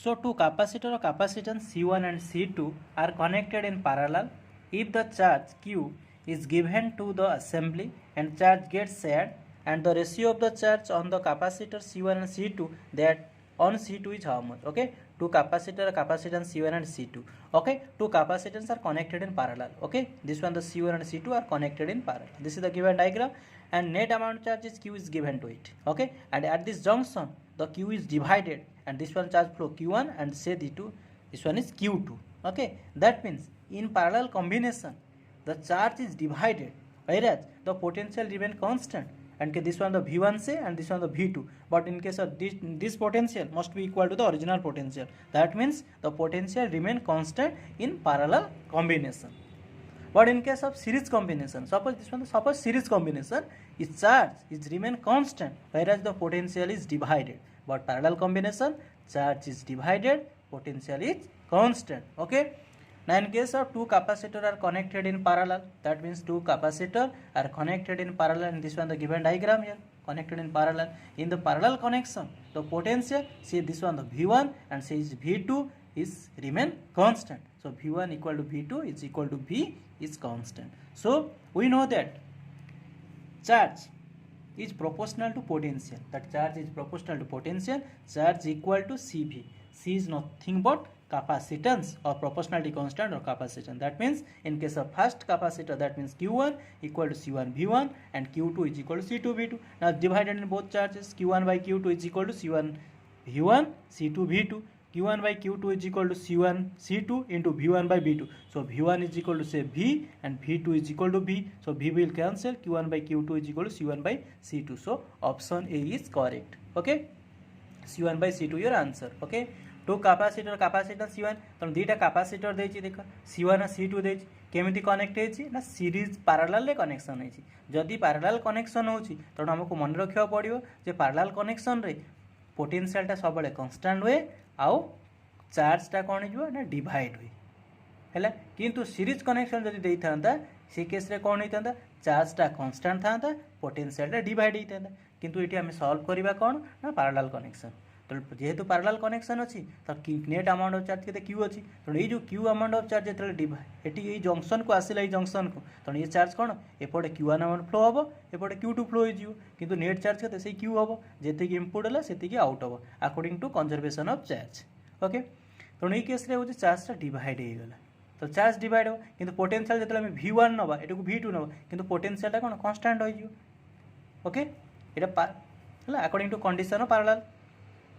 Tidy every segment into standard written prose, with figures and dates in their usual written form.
So two capacitor or capacitance C1 and C2 are connected in parallel. If the charge Q is given to the assembly and charge gets shared, and the ratio of the charge on the capacitor C1 and C2, that on C2 is how much? Okay, two capacitor capacitance C1 and C2. Okay, two capacitors are connected in parallel. Okay, this one the C1 and C2 are connected in parallel. This is the given diagram, and net amount charge is Q is given to it. Okay, and at this junction the Q is divided, and this one charge flow Q1 and say D2, this one is Q2. Okay, that means in parallel combination the charge is divided, whereas the potential remain constant, and this one the V1 say and this one the V2, but in case of this potential must be equal to the original potential. That means the potential remain constant in parallel combination. But in case of series combination, suppose series combination, its charge is remain constant, whereas the potential is divided. But parallel combination, charge is divided, potential is constant. Okay. Now in case of two capacitors are connected in parallel, that means two capacitors are connected in parallel, and this one the given diagram here, connected in parallel. In the parallel connection, the potential, see this one the V1 and say is V2 is remain constant. So V1 equal to V2 is equal to V is constant. So we know that charge is proportional to potential. That charge is proportional to potential. Charge equal to CV. C is nothing but capacitance or proportionality constant or capacitance. That means in case of first capacitor, that means Q1 equal to C1 V1 and Q2 is equal to C2 V2. Now divided in both charges, Q1 by Q2 is equal to C1 V1 C2 V2. Q1 by Q2 is equal to C1 C2 into V1 by V2. So V1 is equal to say V and V2 is equal to V. So V will cancel. Q1 by Q2 is equal to C1 by C2. So option A is correct. Okay. C1 by C2 your answer. Okay. Two capacitor capacitance C1 तेणु दुईटा capacitor देछि देख C1 और C2 देछि केमिति connect होछि ना series parallel रे कनेक्शन होछि जदि पैरेलल कनेक्शन होछि तेणु हमको मन रखिया पड़िबो जे पैरेलल कनेक्शन रे पोटेंशियलटा सबले कांस्टेंट हुए आउ चार्जटा कोन हिजो ना डिवाइड हुए हैला किंतु सीरीज कनेक्शन जदि देई थांता से केस रे कोन होइतांता चार्जटा कांस्टेंट थांता पोटेंशियलटा डिवाइड होइतांता किंतु एटी हम सॉल्व करिबा कोन ना पैरेलल कनेक्शन तो जेहेतु पैरेलल कनेक्शन अच्छी तो नेट अमाउंट ऑफ चार्ज के क्यू अच्छी तेणु ये क्यू अमाउंट ऑफ चार्ज जो डिवाइड ये जंक्शन को आसला ये जंक्शन को तेणु ये चार्ज कौन एपटे Q1 अमाउंट फ्लो हम एपटे Q2 फ्लो हो किंतु नेट चार्ज के से क्यू हम जी इनपुट है से आउट हम according to conservation of charge okay तेणु ये केस हूँ चार्जटा डिवाइड होगा तो चार्ज डिवाइड हो कि पोटेंशियल जो V1 नवा ये V2 नवा कि पोटेंशियलटा कौन कन्स्टाट हो ओके यहाँ according to condition of parallel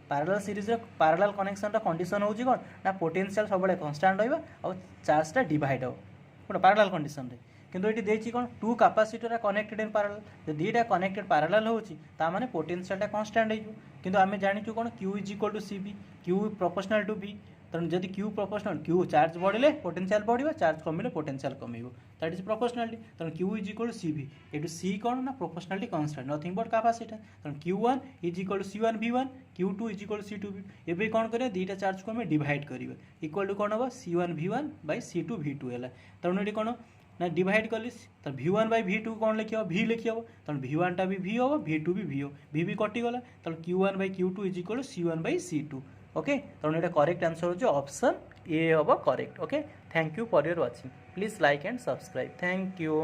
parallel series parallel connection condition होची कौन ना पोटेंशियल सब कांस्टेंट रहिबा और चार्जटा डिवाइड हो गोटे पैरेलल कंडीशन रे किंतु एटी देछि कोन two capacitor connected in parallel जो दुईटा कनेक्टेड पैरेलल होची ता माने पोटेंशियलटा कांस्टेंट होइजो किंतु आमे जानिचु कोन Q is equal to CV Q proportional to V तेणु जदि Q प्रोपोर्शनल Q चार्ज बढ़िले पोटेंशियल बढ़िबो चार्ज कमिले पोटेंशियल कमिबो दैट इज प्रोपोर्शनलिटी तेणु Q is equal to CV एटू C कोन ना proportionality constant nothing but capacitor तेणु Q1 is equal to C1 V1 Q2 is equal to C2 V2 एबे कोन करे दुईटा चार्ज को हम डिवाइड करिवे इक्वल टू कोन हो C1 V1 bye C2 V2 हैला तेणु एटी कोन ना डिवाइड कलिस तो V1 बाय V2 कौन लिखियो V लिखियो तेणु V1 टा भी V हो V2 भी V हो V भी कटि गला तेणु Q1 by Q2 is equal to C1 by C2 okay तेणु एटा करेक्ट आंसर हो ऑप्शन ए हम correct okay thank you for your watching please like and subscribe thank you.